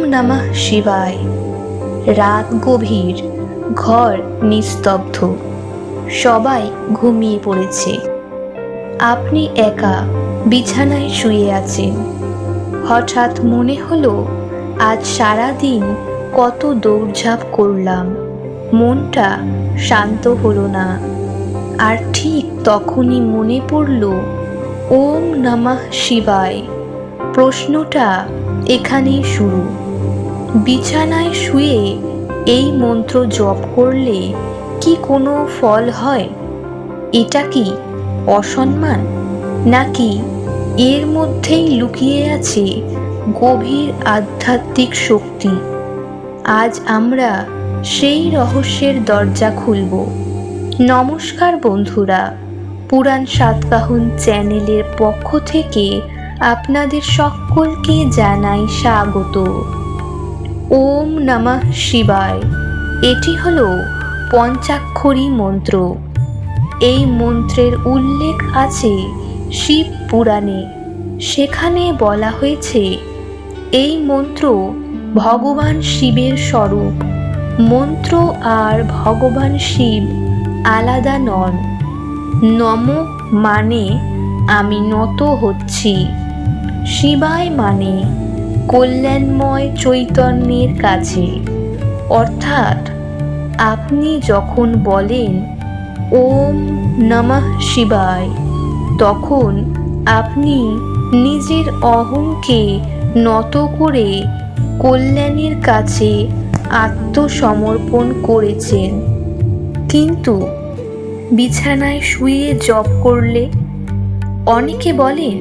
নমঃ শিবায়। রাত গভীর, ঘর নিস্তব্ধ, সবাই ঘুমিয়ে পড়েছে। আপনি একা বিছানায় শুয়ে আছেন। হঠাৎ মনে হলো, আজ সারাদিন কত দৌড়ঝাঁপ করলাম, মনটা শান্ত হলো না। আর ঠিক তখনই মনে পড়ল, ওম নমঃ শিবায় প্রশ্নটা এখানেই শুরু। বিছানায় শুয়ে এই মন্ত্র জপ করলে কি কোনো ফল হয়? এটা কি অসম্মান, নাকি এর মধ্যেই লুকিয়ে আছে গভীর আধ্যাত্মিক শক্তি? আজ আমরা সেই রহস্যের দরজা খুলব। নমস্কার বন্ধুরা, পুরাণ সাতকাহন চ্যানেলের পক্ষ থেকে আপনাদের সকলকে জানাই স্বাগত। ওম নমঃ শিবায় এটি হলো পঞ্চাক্ষরী মন্ত্র। এই মন্ত্রের উল্লেখ আছে শিব পুরাণে। সেখানে বলা হয়েছে, এই মন্ত্র ভগবান শিবের স্বরূপ। মন্ত্র আর ভগবান শিব আলাদা নন। নম মানে আমি নত হচ্ছি, শিবায় মানে কল্যাণময় চৈতন্যের কাছে। অর্থাৎ আপনি যখন বলেন ওম নমঃ শিবায়, তখন আপনি নিজের অহংকে নত করে কল্যাণের কাছে আত্মসমর্পণ করেছেন। কিন্তু বিছানায় শুয়ে জপ করলে? অনেকে বলেন,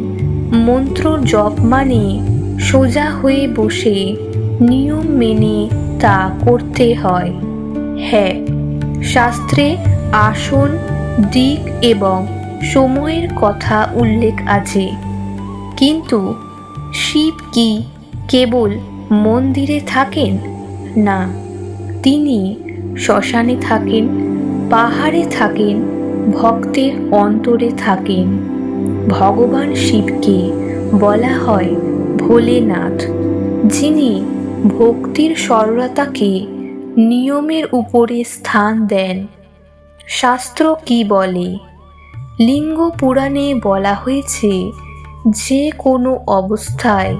মন্ত্র জপ মানে সোজা হয়ে বসে নিয়ম মেনে তা করতে হয়। হ্যাঁ, শাস্ত্রে আসন, দিক এবং সময়ের কথা উল্লেখ আছে। কিন্তু শিব কি কেবল মন্দিরে থাকেন? না, তিনি শ্মশানে থাকেন, পাহাড়ে থাকেন, ভক্তের অন্তরে থাকেন। ভগবান শিবকে বলা হয় ভোলেনাথ, যিনি ভক্তির সরলতাকে নিয়মের উপরে স্থান দেন। শাস্ত্র কি বলে? লিঙ্গ পুরাণে বলা হয়েছে, যে কোনো অবস্থায়,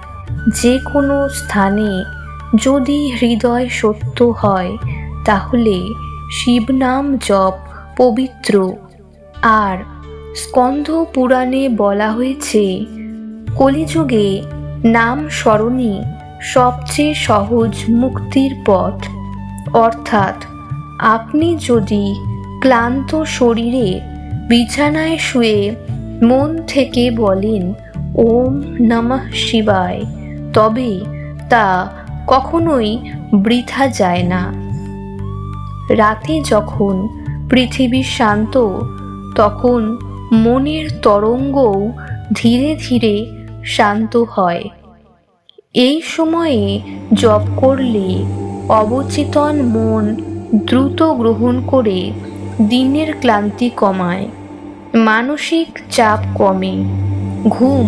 যে কোনো স্থানে যদি হৃদয় সত্য হয়, তাহলে শিবনাম জপ পবিত্র। আর স্কন্দ পুরাণে বলা হয়েছে, কলিযুগে নাম স্মরণই সবচেয়ে সহজ মুক্তির পথ। অর্থাৎ আপনি যদি ক্লান্ত শরীরে বিছানায় শুয়ে মন থেকে বলেন ওম নমঃ শিবায়, তবে তা কখনোই বৃথা যায় না। রাতে যখন পৃথিবী শান্ত, তখন মনের তরঙ্গও ধীরে ধীরে শান্ত হয়। এই সময়ে জপ করলে অবচেতন মন দ্রুত গ্রহণ করে দিনের ক্লান্তি কমায়, মানসিক চাপ কমে, ঘুম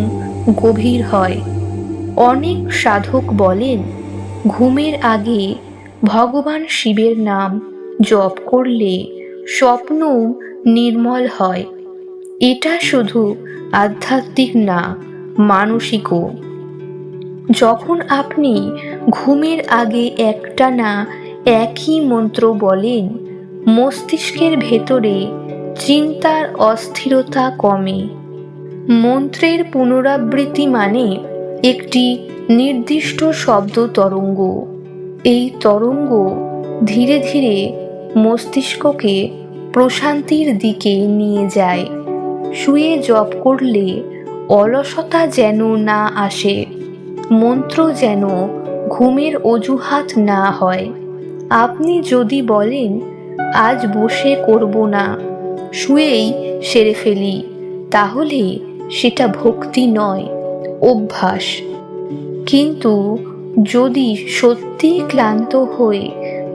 গভীর হয়। অনেক সাধক বলেন, ঘুমের আগে ভগবান শিবের নাম জপ করলে স্বপ্নও নির্মল হয়। এটা শুধু আধ্যাত্মিক না, মানসিকও। যখন আপনি ঘুমের আগে একটানা একই মন্ত্র বলেন, মস্তিষ্কের ভেতরে চিন্তার অস্থিরতা কমে। মন্ত্রের পুনরাবৃত্তি মানে একটি নির্দিষ্ট শব্দ তরঙ্গ। এই তরঙ্গ ধীরে ধীরে মস্তিষ্ককে প্রশান্তির দিকে নিয়ে যায়। শুয়ে জপ করলে অলসতা যেন না আসে, মন্ত্র যেন ঘুমের অজুহাত না হয়। আপনি যদি বলেন, আজ বসে করব না, শুয়েই সেরে ফেলি, তাহলে সেটা ভক্তি নয়, অভ্যাস। কিন্তু যদি সত্যি ক্লান্ত হয়ে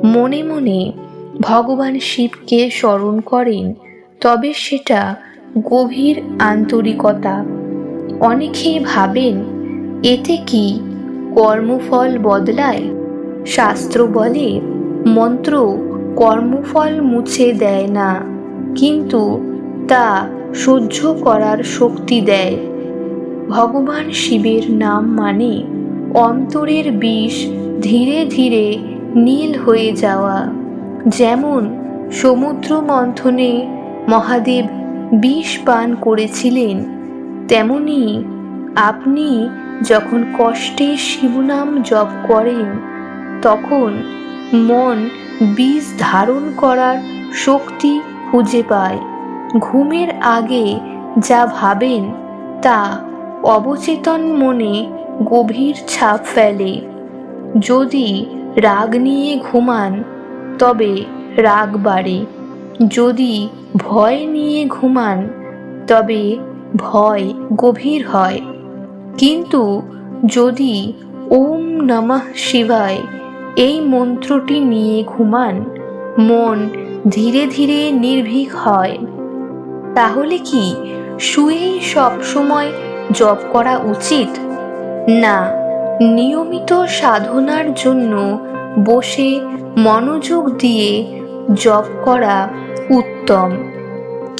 মনে মনে ভগবান শিবকে স্মরণ করেন, তবে সেটা গভীর আন্তরিকতা। অনেকেই ভাবেন, এতে কি কর্মফল বদলায়? শাস্ত্র বলে মন্ত্র কর্মফল মুছে দেয় না, কিন্তু তা সহ্য করার শক্তি দেয়। ভগবান শিবের নাম মানে অন্তরের বিষ ধীরে ধীরে নীল হয়ে যাওয়া। যেমন সমুদ্র মন্থনে মহাদেব বিষ পান করেছিলেন, তেমনি আপনি যখন কষ্টে শিবনাম জপ করেন তখন মন বিষ ধারণ করার শক্তি খুঁজে পায়। ঘুমের আগে যা ভাবেন তা অবচেতন মনে গভীর ছাপ ফেলে। যদি রাগ নিয়ে ঘুমান তবে রাগ বাড়ে, যদি ভয় নিয়ে ঘুমান তবে ভয় গভীর হয়। কিন্তু যদি ওম নমঃ শিবায় এই মন্ত্রটি নিয়ে ঘুমান, মন ধীরে ধীরে নির্ভীক হয়। তাহলে কি শুয়েই সবসময় জপ করা উচিত? না, নিয়মিত সাধনার জন্য বসে মনোযোগ দিয়ে জপ করা উত্তম।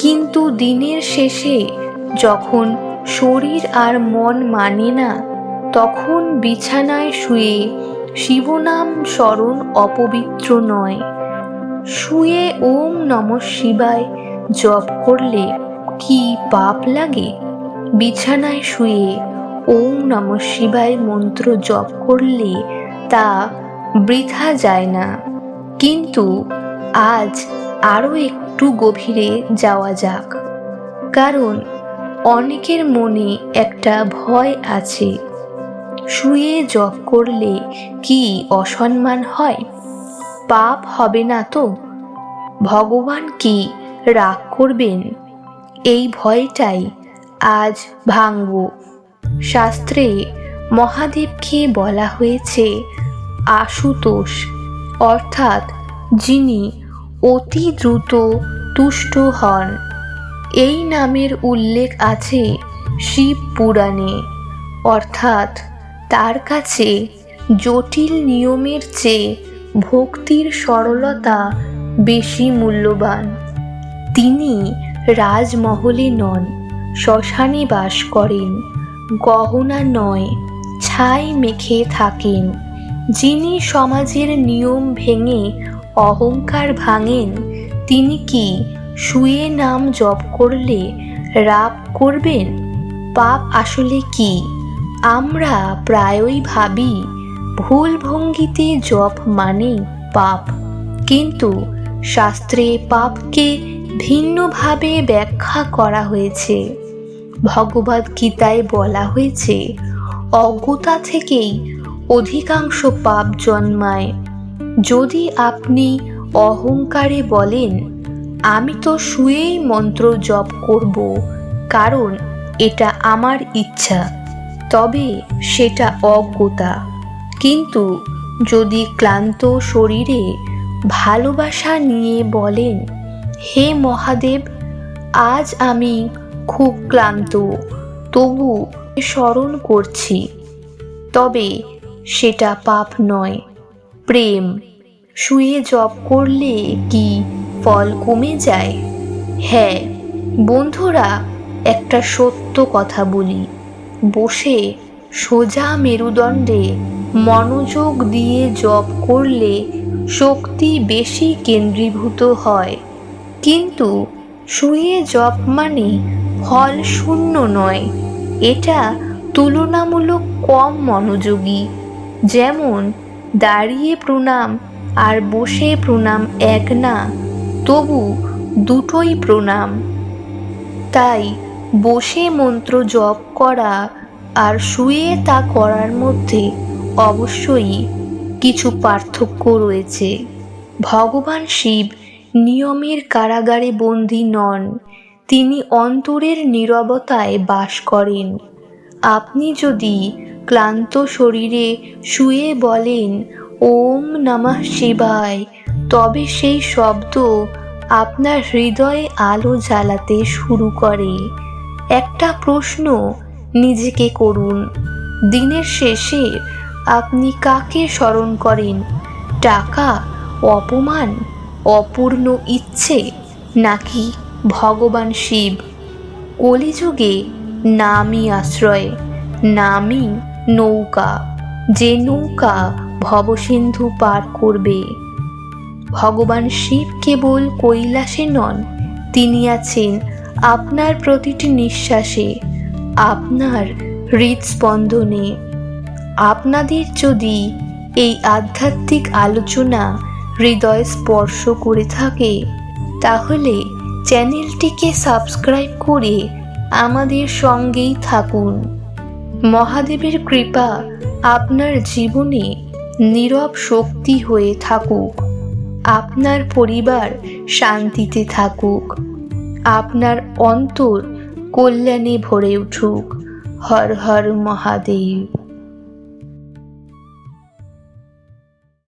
কিন্তু দিনের শেষে যখন শরীর আর মন মানে না, তখন বিছানায় শুয়ে শিবনাম স্মরণ অপবিত্র নয়। শুয়ে ওম নমঃ শিবায় জপ করলে কি পাপ লাগে? বিছানায় শুয়ে ওম নমঃ শিবায় মন্ত্র জপ করলে তা বৃথা যায় না। কিন্তু আজ আরও একটু গভীরে যাওয়া যাক, কারণ অনেকের মনে একটা ভয় আছে। শুয়ে জপ করলে কি অসম্মান হয়? পাপ হবে না তো? ভগবান কি রাগ করবেন? এই ভয়টাই আজ ভাঙব। শাস্ত্রে মহাদেবকে বলা হয়েছে আশুতোষ, অর্থাৎ যিনি অতি দ্রুত তুষ্ট হন। এই নামের উল্লেখ আছে শিব পুরাণে, অর্থাৎ তার কাছে জটিল নিয়মের চেয়ে ভক্তির সরলতা বেশি মূল্যবান। তিনি রাজমহলে নন, শ্মশানে বাস করেন, গহনা নয় ছাই মেখে থাকেন। যিনি সমাজের নিয়ম ভেঙে অহংকার ভাঙেন, তিনি কি শুয়ে নাম জপ করলে রাগ করবেন? পাপ আসলে কি? আমরা প্রায়ই ভাবি ভুল ভঙ্গিতে জপ মানে পাপ, কিন্তু শাস্ত্রে পাপকে ভিন্নভাবে ব্যাখ্যা করা হয়েছে। ভগবদ গীতায় বলা হয়েছে অজ্ঞতা থেকেই অধিকাংশ পাপ জন্মায়। যদি আপনি অহংকারে বলেন আমি তো শুয়েই মন্ত্র জপ করব কারণ এটা আমার ইচ্ছা, তবে সেটা অজ্ঞতা। কিন্তু যদি ক্লান্ত শরীরে ভালোবাসা নিয়ে বলেন হে মহাদেব, আজ আমি খুব ক্লান্ত, তবু স্মরণ করছি, তবে সেটা পাপ নয়, প্রেম। শুয়ে জপ করলে কি ফল কমে যায়? হ্যাঁ বন্ধুরা, একটা সত্য কথা বলি, বসে সোজা মেরুদণ্ডে মনোযোগ দিয়ে জপ করলে শক্তি বেশি কেন্দ্রীভূত হয়। কিন্তু শুয়ে জপ মানে ফল শূন্য নয়, এটা তুলনামূলক কম মনোযোগী। যেমন দাঁড়িয়ে প্রণাম আর বসে প্রণাম এক না, তবু দুটোই প্রণাম। তাই বসে মন্ত্র জপ করা আর শুয়ে তা করার মধ্যে অবশ্যই কিছু পার্থক্য রয়েছে। ভগবান শিব নিয়মের কারাগারে বন্দী নন, তিনি অন্তরের নীরবতায় বাস করেন। আপনি যদি ক্লান্ত শরীরে শুয়ে বলেন ওম নমঃ শিবায়, তবে সেই শব্দ আপনার হৃদয়ে আলো জ্বালাতে শুরু করে। একটা প্রশ্ন নিজেকে করুন, দিনের শেষে আপনি কাকে স্মরণ করেন? টাকা, অপমান, অপূর্ণ ইচ্ছে, নাকি ভগবান শিব? কলিযুগে নামই আশ্রয়, নামই নৌকা, যে নৌকা ভবসিন্ধু পার করবে। ভগবান শিব কেবল কৈলাসে নন, তিনি আছেন আপনার প্রতিটি নিঃশ্বাসে, আপনার হৃদস্পন্দনে। আপনাদের যদি এই আধ্যাত্মিক আলোচনা হৃদয় স্পর্শ করে থাকে, তাহলে চ্যানেলটিকে সাবস্ক্রাইব করে আমাদের সঙ্গেই থাকুন। মহাদেবের কৃপা আপনার জীবনে নীরব শক্তি হয়ে থাকুক, আপনার পরিবার শান্তিতে থাকুক, আপনার অন্তর কল্যাণে ভরে উঠুক। হর হর মহাদেব।